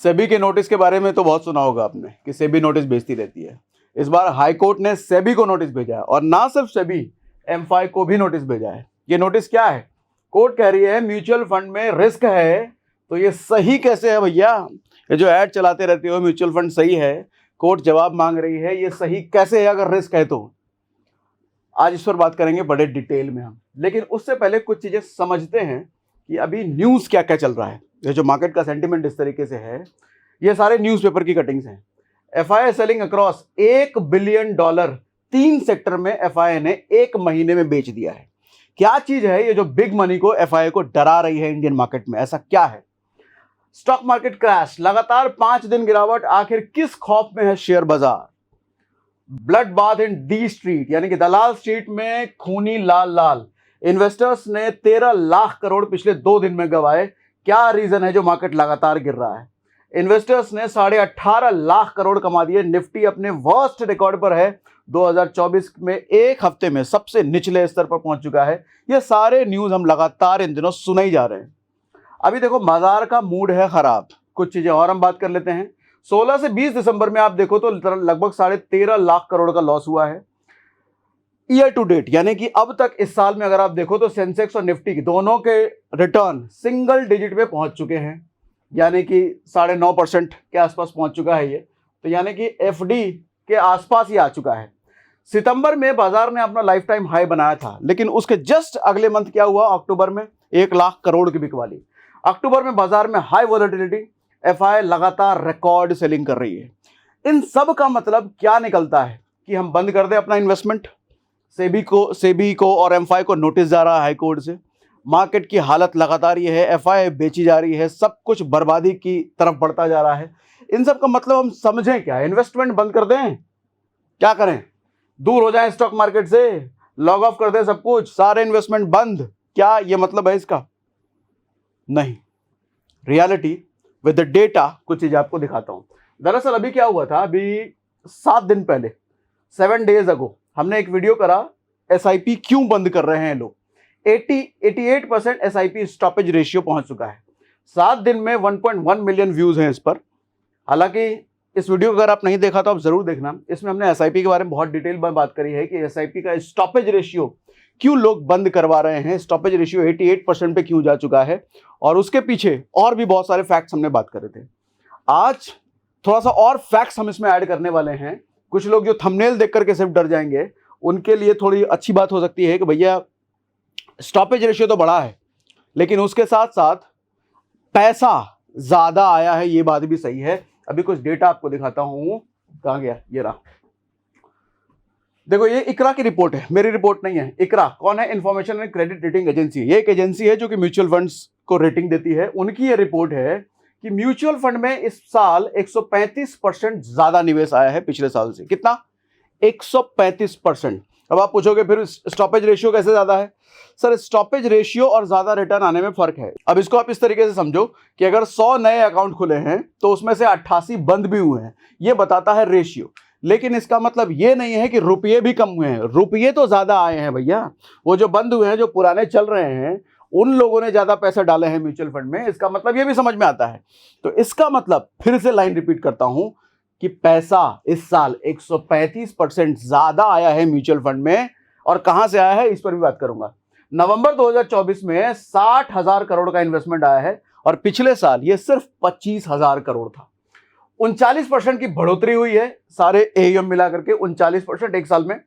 सेबी के नोटिस के बारे में तो बहुत सुना होगा आपने कि सेबी नोटिस भेजती रहती है। इस बार हाई कोर्ट ने सेबी को नोटिस भेजा है, और ना सिर्फ सेबी, एमफाई को भी नोटिस भेजा है। ये नोटिस क्या है? कोर्ट कह रही है म्यूचुअल फंड में रिस्क है, तो ये सही कैसे है भैया? ये जो ऐड चलाते रहते हो म्यूचुअल फंड सही है, कोर्ट जवाब मांग रही है, ये सही कैसे है अगर रिस्क है तो? आज इस पर बात करेंगे बड़े डिटेल में हम, लेकिन उससे पहले कुछ चीजें समझते हैं कि अभी न्यूज क्या क्या चल रहा है। ये जो मार्केट का सेंटिमेंट इस तरीके से है, ये सारे न्यूज़पेपर की कटिंग्स हैं। FII selling across $1 billion 3 sector में एफआईआई ने 1 महीने में बेच दिया है। क्या चीज है ये जो बिग मनी को, एफआईआई को डरा रही है इंडियन मार्केट में? ऐसा क्या है? स्टॉक मार्केट क्रैश, लगातार 5 दिन गिरावट, आखिर किस खौफ में है शेयर बाजार? Blood bath in D street, यानी कि दलाल स्ट्रीट में खूनी लाल लाल। इन्वेस्टर्स ने 13 लाख करोड़ पिछले 2 दिन में गंवाए। क्या रीजन है जो मार्केट लगातार गिर रहा है? इन्वेस्टर्स ने 18.5 लाख करोड़ कमा दिए। निफ्टी अपने वर्स्ट रिकॉर्ड पर है, 2024 में एक हफ्ते में सबसे निचले स्तर पर पहुंच चुका है। ये सारे न्यूज हम लगातार इन दिनों सुने ही जा रहे हैं। अभी देखो बाजार का मूड है खराब। कुछ चीजें और हम बात कर लेते हैं। 16 से 20 दिसंबर में आप देखो तो लगभग 13.5 लाख करोड़ का लॉस हुआ है ईयर टू डेट, यानी कि अब तक इस साल में अगर आप देखो तो सेंसेक्स और निफ्टी की दोनों के रिटर्न सिंगल डिजिट में पहुंच चुके हैं, यानी कि 9.5% के आसपास पहुंच चुका है ये। तो यानी कि एफडी के आसपास ही आ चुका है। सितंबर में बाजार ने अपना लाइफ टाइम हाई बनाया था, लेकिन उसके जस्ट अगले मंथ क्या हुआ? अक्टूबर में 1 लाख करोड़ की बिकवाली। अक्टूबर में बाजार में हाई वॉलेटिलिटी, एफआईआई लगातार रिकॉर्ड सेलिंग कर रही है। इन सब का मतलब क्या निकलता है कि हम बंद कर दें अपना इन्वेस्टमेंट? सेबी को और एमफाई को नोटिस जा रहा है हाई कोर्ट से। मार्केट की हालत लगातार ये है, एफआईआई बेची जा रही है, सब कुछ बर्बादी की तरफ बढ़ता जा रहा है। इन सब का मतलब हम समझें क्या? इन्वेस्टमेंट बंद कर दें? क्या करें? दूर हो जाएं स्टॉक मार्केट से, लॉग ऑफ कर दें सब कुछ, सारे इन्वेस्टमेंट बंद? क्या ये मतलब है इसका? नहीं। रियलिटी विद द डेटा कुछ चीज आपको दिखाता हूं। दरअसल अभी क्या हुआ था, अभी 7 दिन पहले, 7 डेज अगो, हमने एक वीडियो करा एसआईपी क्यों बंद कर रहे हैं लोग। 88% एसआईपी स्टॉपेज रेशियो पहुंच चुका है। 7 दिन में 1.1 मिलियन व्यूज हैं इस पर। हालांकि इस वीडियो को अगर आप नहीं देखा तो आप जरूर देखना। इसमें हमने एसआईपी के बारे में बहुत डिटेल में बात करी है कि एसआईपी का स्टॉपेज रेशियो क्यों लोग बंद करवा रहे हैं, स्टॉपेज रेशियो 88% पे क्यों जा चुका है, और उसके पीछे और भी बहुत सारे फैक्ट्स हमने बात करे थे। आज थोड़ा सा और फैक्ट्स हम इसमें ऐड करने वाले हैं। कुछ लोग जो थंबनेल देख करके सिर्फ डर जाएंगे, उनके लिए थोड़ी अच्छी बात हो सकती है कि भैया स्टॉपेज रेशियो तो बढ़ा है, लेकिन उसके साथ साथ पैसा ज्यादा आया है, ये बात भी सही है। अभी कुछ डेटा आपको दिखाता हूं। कहां गया? ये रहा। देखो ये इकरा की रिपोर्ट है, मेरी रिपोर्ट नहीं है। इकरा कौन है? Information and credit rating agency. ये एक एजेंसी है जो कि म्यूचुअल फंड्स को रेटिंग देती है। उनकी ये रिपोर्ट है कि म्यूचुअल फंड में इस साल 135% ज्यादा निवेश आया है पिछले साल से। कितना? 135%। अब आप पूछोगे फिर स्टॉपेज रेशियो कैसे ज्यादा है? सर, स्टॉपेज रेशियो और ज्यादा रिटर्न आने में फर्क है। अब इसको आप इस तरीके से समझो कि अगर 100 नए अकाउंट खुले हैं तो उसमें से 88 बंद भी हुए हैं, ये बताता है रेशियो। लेकिन इसका मतलब ये नहीं है कि रुपये भी कम हुए हैं। रुपये तो ज्यादा आए हैं भैया। वो जो बंद हुए हैं, जो पुराने चल रहे हैं, उन लोगों ने ज्यादा पैसे डाले हैं म्यूचुअल फंड में। इसका मतलब ये भी समझ में आता है। तो इसका मतलब फिर से लाइन रिपीट करता हूं कि पैसा इस साल 135% ज्यादा आया है म्यूचुअल फंड में। और कहां से आया है इस पर भी बात करूंगा। नवंबर 2024 में 60,000 करोड़ का इन्वेस्टमेंट आया है, और पिछले साल ये सिर्फ 25,000 करोड़ था। 39% की बढ़ोतरी हुई है सारे एयूएम मिलाकर के। 39% एक साल में।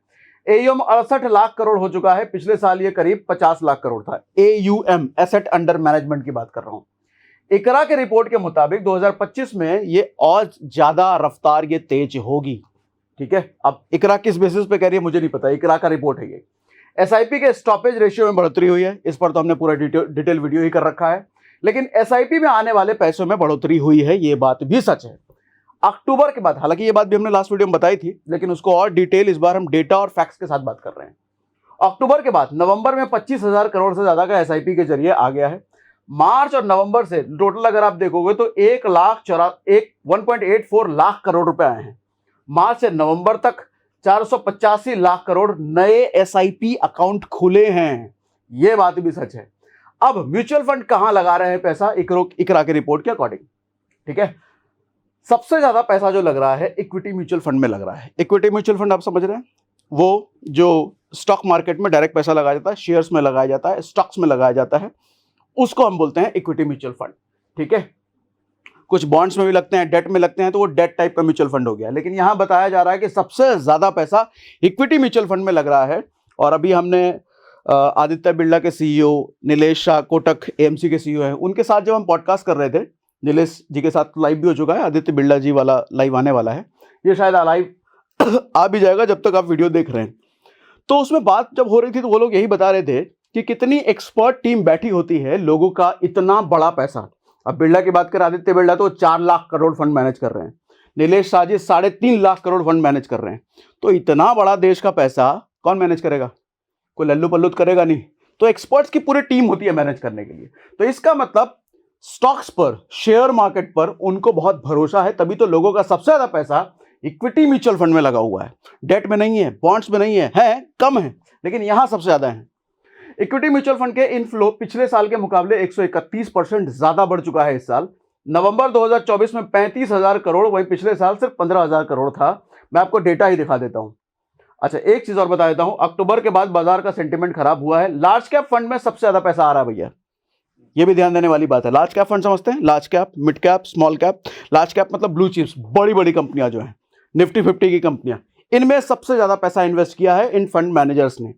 एयूएम 68 लाख करोड़ हो चुका है। पिछले साल ये करीब 50 लाख करोड़ था। एयूएम, एसेट अंडर मैनेजमेंट की बात कर रहा हूं। इकरा के रिपोर्ट के मुताबिक 2025 में ये और ज्यादा रफ्तार ये तेज होगी। ठीक है, अब इकरा किस बेसिस पे कह रही है मुझे नहीं पता, इकरा का रिपोर्ट है ये। एसआईपी के स्टॉपेज रेशियो में बढ़ोतरी हुई है, इस पर तो हमने पूरा डिटेल वीडियो ही कर रखा है। लेकिन एसआईपी में आने वाले पैसों में बढ़ोतरी हुई है, ये बात भी सच है। अक्टूबर के बाद, हालांकि ये बात भी हमने लास्ट वीडियो में बताई थी, लेकिन उसको और डिटेल इस बार हम डेटा और फैक्ट्स के साथ बात कर रहे हैं। अक्टूबर के बाद नवंबर में 25,000 करोड़ से ज्यादा का एसआईपी के जरिए आ गया है। मार्च और नवंबर से टोटल अगर आप देखोगे तो 1.84 लाख करोड़ रुपए आए हैं। मार्च से नवंबर तक 485 लाख करोड़ नए एसआईपी अकाउंट खुले हैं। यह बात भी सच है। अब म्यूचुअल फंड कहां लगा रहे हैं पैसा? इकरा की रिपोर्ट के अकॉर्डिंग। ठीक है, सबसे ज्यादा पैसा जो लग रहा है इक्विटी म्यूचुअल फंड में लग रहा है। इक्विटी म्यूचुअल फंड आप समझ रहे हैं, वो जो स्टॉक मार्केट में डायरेक्ट पैसा लगाया जाता है, शेयर्स में लगाया जाता है, स्टॉक्स में लगाया जाता है, उसको हम बोलते हैं इक्विटी म्यूचुअल फंड। ठीक है, कुछ बॉन्ड्स में भी लगते हैं, डेट में लगते हैं, तो वो डेट टाइप का म्यूचुअल फंड हो गया। लेकिन यहां बताया जा रहा है कि सबसे ज्यादा पैसा इक्विटी म्यूचुअल फंड में लग रहा है। और अभी हमने आदित्य बिरला के सीईओ, नीलेश शाह कोटक एएमसी के सीईओ हैं, उनके साथ जब हम पॉडकास्ट कर रहे थे, नीलेश जी के साथ लाइव भी हो चुका है, आदित्य बिरला जी वाला लाइव आने वाला है, ये शायद लाइव आ भी जाएगा जब तक आप वीडियो देख रहे हैं। तो उसमें बात जब हो रही थी तो वो लोग यही बता रहे थे कि कितनी एक्सपर्ट टीम बैठी होती है, लोगों का इतना बड़ा पैसा। अब बिरला की बात करें, आदित्य बिरला तो 4 लाख करोड़ फंड मैनेज कर रहे हैं, नीलेश शाह जी 3.5 लाख करोड़ फंड मैनेज कर रहे हैं। तो इतना बड़ा देश का पैसा कौन मैनेज करेगा? कोई लल्लू पल्लू करेगा नहीं। तो एक्सपर्ट्स की पूरी टीम होती है मैनेज करने के लिए। तो इसका मतलब स्टॉक्स पर, शेयर मार्केट पर उनको बहुत भरोसा है, तभी तो लोगों का सबसे ज्यादा पैसा इक्विटी म्यूचुअल फंड में लगा हुआ है, डेट में नहीं है, बॉन्ड्स में नहीं है कम है, लेकिन यहां सबसे ज्यादा है। इक्विटी म्यूचुअल फंड के इनफ्लो पिछले साल के मुकाबले 131% ज्यादा बढ़ चुका है इस साल। नवंबर 2024 में 35,000 करोड़, वहीं पिछले साल सिर्फ 15,000 करोड़ था। मैं आपको डेटा ही दिखा देता हूं। अच्छा, एक चीज और बता देता हूं, अक्टूबर के बाद बाजार का सेंटीमेंट खराब हुआ है। लार्ज कैप फंड में सबसे ज्यादा पैसा आ रहा है भैया, ये भी ध्यान देने वाली बात है। लार्ज कैप फंड समझते हैं, large cap, mid cap, small cap. Large cap मतलब ब्लू चिप्स, बड़ी बड़ी कंपनियां जो हैं, निफ्टी 50 की कंपनियां, इनमें सबसे ज्यादा पैसा इन्वेस्ट किया है इन फंड मैनेजर्स ने,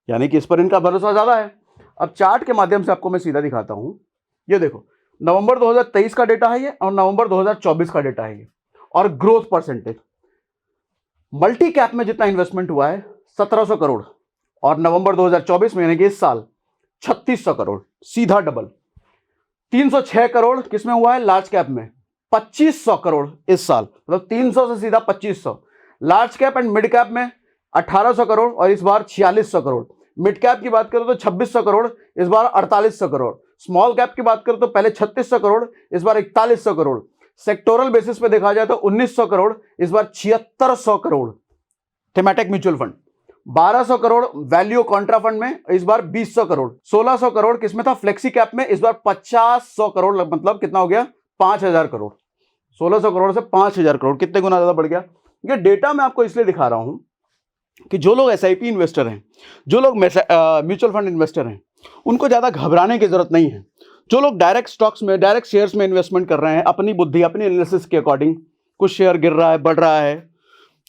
यानी कि इस पर इनका भरोसा ज्यादा है। अब चार्ट के माध्यम से आपको मैं सीधा दिखाता हूं। ये देखो, नवंबर 2023 का डेटा है ये, और नवंबर 2024 का डेटा है ये, और ग्रोथ परसेंटेज। मल्टी कैप में जितना इन्वेस्टमेंट हुआ है 1700 करोड़, और नवंबर 2024 में यानी कि इस साल 3600 करोड़, सीधा डबल। 306 करोड़ किसमें हुआ है? लार्ज कैप में। 2500 करोड़ इस साल, मतलब 300 से सीधा 2500। Large cap and mid cap में 1800 करोड़, और इस बार 4600 करोड़। मिड कैप की बात करो तो 2600 करोड़, इस बार 4800 करोड़। स्मॉल कैप की बात करो तो पहले 3600 करोड़, इस बार 4100 करोड़। सेक्टोरल बेसिस पे देखा जाए तो 1900 करोड़, इस बार 7600 crore. Thematic mutual fund 1200 crore value Contra fund में, इस बार 200 करोड़। 1600 करोड़ किसमें था? फ्लेक्सी कैप में, इस बार 50 करोड़, मतलब कितना हो गया? 5000 करोड़। 1600 करोड़ से 5000 करोड़, कितने गुना ज्यादा बढ़ गया? ये डेटा मैं आपको इसलिए दिखा रहा हूं कि जो लोग एसआईपी इन्वेस्टर हैं, जो लोग म्यूचुअल फंड इन्वेस्टर हैं, उनको ज्यादा घबराने की जरूरत नहीं है। जो लोग डायरेक्ट स्टॉक्स में, डायरेक्ट शेयर्स में इन्वेस्टमेंट कर रहे हैं, अपनी बुद्धि, अपनी एनालिसिस के अकॉर्डिंग, कुछ शेयर गिर रहा है, बढ़ रहा है,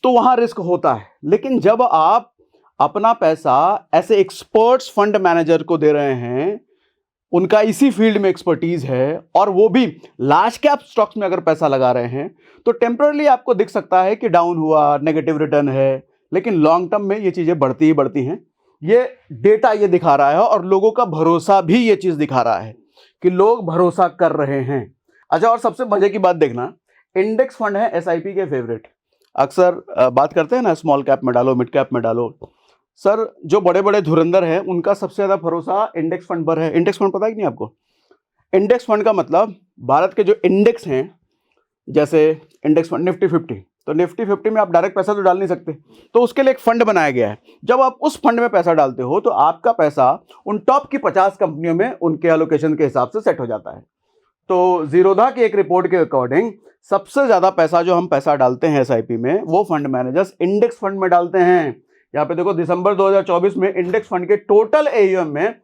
तो वहां रिस्क होता है। लेकिन जब आप अपना पैसा ऐसे एक्सपर्ट्स फंड मैनेजर को दे रहे हैं, उनका इसी फील्ड में एक्सपर्टीज है, और वो भी लार्ज कैप स्टॉक्स में अगर पैसा लगा रहे हैं, तो टेम्पररी आपको दिख सकता है कि डाउन हुआ, नेगेटिव रिटर्न है, लेकिन लॉन्ग टर्म में ये चीजें बढ़ती ही बढ़ती हैं। ये डेटा ये दिखा रहा है, और लोगों का भरोसा भी ये चीज दिखा रहा है कि लोग भरोसा कर रहे हैं। अच्छा, और सबसे मजे की बात देखना, इंडेक्स फंड है एसआईपी के फेवरेट। अक्सर बात करते हैं ना, स्मॉल कैप में डालो, मिड कैप में डालो। सर, जो बड़े बड़े धुरंधर हैं, उनका सबसे ज्यादा भरोसा इंडेक्स फंड पर है। इंडेक्स फंड पता है कि नहीं आपको? इंडेक्स फंड का मतलब भारत के जो इंडेक्स हैं, जैसे इंडेक्स फंड निफ्टी 50, तो निफ्टी 50 में आप डायरेक्ट पैसा तो डाल नहीं सकते, तो उसके लिए एक फंड बनाया गया है। जब आप उस फंड में पैसा डालते हो तो आपका पैसा उन टॉप की 50 कंपनियों में उनके एलोकेशन के हिसाब से सेट हो जाता है। तो जीरोधा की एक रिपोर्ट के अकॉर्डिंग सबसे ज्यादा पैसा जो हम पैसा डालते हैं एसआईपी में, वो फंड मैनेजर्स इंडेक्स फंड में डालते हैं। यहाँ पे देखो, दिसंबर 2024 में इंडेक्स फंड के टोटल एयूएम में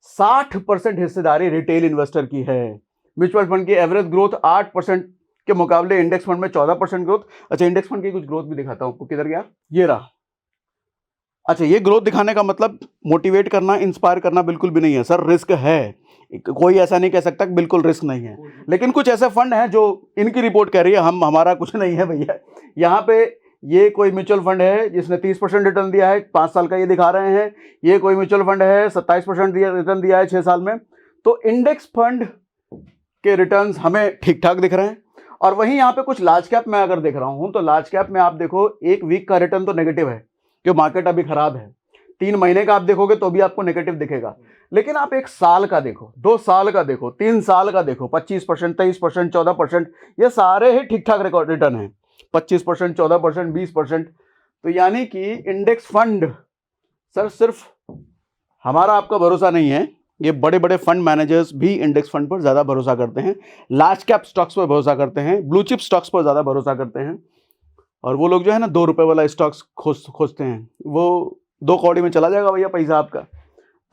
60% हिस्सेदारी रिटेल इन्वेस्टर की है। म्यूचुअल फंड की एवरेज ग्रोथ 8% के मुकाबले इंडेक्स फंड में 14% ग्रोथ। अच्छा, इंडेक्स फंड की कुछ ग्रोथ भी दिखाता हूं, किधर गया? ये रहा। अच्छा, ये ग्रोथ दिखाने का मतलब मोटिवेट करना, इंस्पायर करना बिल्कुल भी नहीं है सर, रिस्क है। कोई ऐसा नहीं कह सकता कि बिल्कुल रिस्क नहीं है, लेकिन कुछ ऐसे फंड हैं जो इनकी रिपोर्ट कह रही है, हमारा कुछ नहीं है भैया। यहाँ पे ये कोई म्यूचुअल फंड है जिसने 30% रिटर्न दिया है 5 साल का, ये दिखा रहे हैं। ये कोई म्यूचुअल फंड है 27% रिटर्न दिया है 6 साल में। तो इंडेक्स फंड के रिटर्न्स हमें ठीक ठाक दिख रहे हैं। और वहीं यहाँ पे कुछ लार्ज कैप में अगर देख रहा हूं, तो लार्ज कैप में आप देखो, एक वीक का रिटर्न तो नेगेटिव है, क्योंकि मार्केट अभी खराब है। 3 महीने का आप देखोगे तो भी आपको नेगेटिव दिखेगा, लेकिन आप 1 साल का देखो, 2 साल का देखो, 3 साल का देखो, 25%, 23%, 14%, ये सारे ही ठीक ठाक रिटर्न है। 25%, 14%, 20%। तो यानी कि इंडेक्स फंड सर सिर्फ हमारा आपका भरोसा नहीं है, ये बड़े बड़े फंड मैनेजर्स भी इंडेक्स फंड पर ज़्यादा भरोसा करते हैं, लार्ज कैप स्टॉक्स पर भरोसा करते हैं, ब्लू चिप स्टॉक्स पर ज़्यादा भरोसा करते हैं। और वो लोग जो है ना 2 रुपये वाला स्टॉक्स खोजते हैं, वो 2 कौड़ी में चला जाएगा भैया पैसा आपका।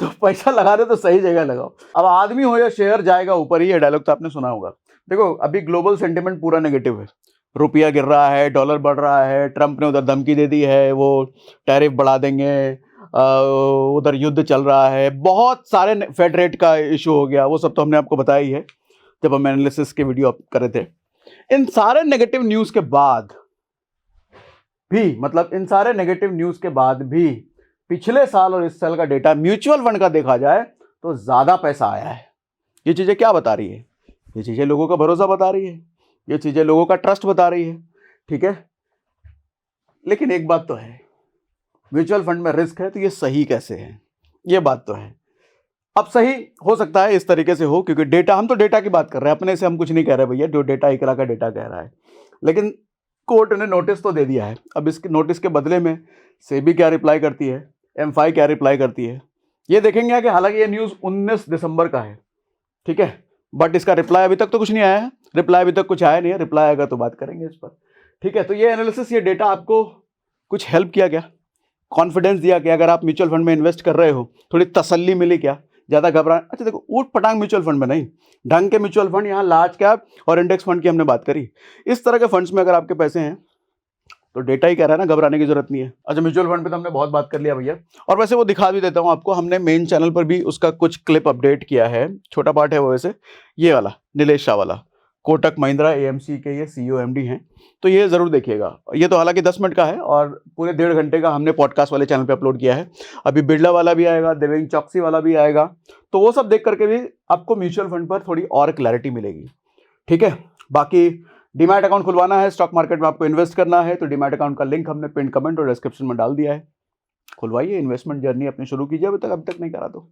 तो पैसा लगा रहे तो सही जगह लगाओ। अब आदमी हो या शेयर, जाएगा ऊपर ही, ये डायलॉग तो आपने सुना होगा। देखो अभी ग्लोबल सेंटिमेंट पूरा नेगेटिव है, रुपया गिर रहा है, डॉलर बढ़ रहा है, ट्रंप ने उधर धमकी दे दी है, वो टैरिफ बढ़ा देंगे, उधर युद्ध चल रहा है, बहुत सारे फेड रेट का इशू हो गया, वो सब तो हमने आपको बताया ही है जब हम एनालिसिस के वीडियो कर रहे थे। इन सारे नेगेटिव न्यूज़ के बाद भी, मतलब इन सारे नेगेटिव न्यूज़ के बाद भी पिछले साल और इस साल का डेटा म्यूचुअल फंड का देखा जाए तो ज़्यादा पैसा आया है। ये चीज़ें क्या बता रही है? ये चीज़ें लोगों का भरोसा बता रही है, ये चीज़ें लोगों का ट्रस्ट बता रही है, ठीक है। लेकिन एक बात तो है, म्यूचुअल फंड में रिस्क है, तो ये सही कैसे है? ये बात तो है। अब सही हो सकता है इस तरीके से हो, क्योंकि डेटा, हम तो डेटा की बात कर रहे हैं, अपने से हम कुछ नहीं कह रहे भैया, जो डेटा इकरा का डेटा कह रहा है। लेकिन कोर्ट ने नोटिस तो दे दिया है, अब इसके नोटिस के बदले में सेबी क्या रिप्लाई करती है, एमफाई क्या रिप्लाई करती है, ये देखेंगे कि हालांकि ये न्यूज़ 19 दिसंबर का है, ठीक है, बट इसका रिप्लाई अभी तक तो कुछ नहीं आया है, रिप्लाई अभी तक कुछ आया नहीं है, रिप्लाई आएगा तो बात करेंगे इस पर, ठीक है। तो ये एनालिसिस, ये डेटा आपको कुछ हेल्प किया क्या, कॉन्फिडेंस दिया क्या? अगर आप म्यूचुअल फंड में इन्वेस्ट कर रहे हो, थोड़ी तसल्ली मिली क्या? ज़्यादा घबरा, अच्छा देखो ऊट पटांग म्यूचुअल फंड में नहीं, ढंग के म्यूचुअल फंड, यहाँ लार्ज कैप और इंडेक्स फंड की हमने बात करी, इस तरह के फंड्स में अगर आपके पैसे हैं तो डेटा ही कह रहा है ना, घबराने की जरूरत नहीं है। अच्छा म्यूचुअल फंड पे तो हमने बहुत बात कर लिया भैया, और वैसे वो दिखा भी देता हूँ आपको, हमने मेन चैनल पर भी उसका कुछ क्लिप अपडेट किया है, छोटा पार्ट है वो, वैसे ये वाला नीलेश शाह वाला, कोटक महिंद्रा एएमसी के ये सीईओ एमडी हैं, तो ये ज़रूर देखिएगा। ये तो हालांकि 10 मिनट का है और पूरे 1.5 घंटे का हमने पॉडकास्ट वाले चैनल पे अपलोड किया है। अभी बिरला वाला भी आएगा, देवेंद्र चौकसी वाला भी आएगा, तो वो सब देख करके भी आपको म्यूचुअल फंड पर थोड़ी और क्लैरिटी मिलेगी, ठीक है। बाकी डीमैट अकाउंट खुलवाना है, स्टॉक मार्केट में आपको इन्वेस्ट करना है, तो डीमैट अकाउंट का लिंक हमने पिन कमेंट और डिस्क्रिप्शन में डाल दिया है, खुलवाइए, इन्वेस्टमेंट जर्नी अपनी शुरू कीजिए, अभी तक नहीं करा तो।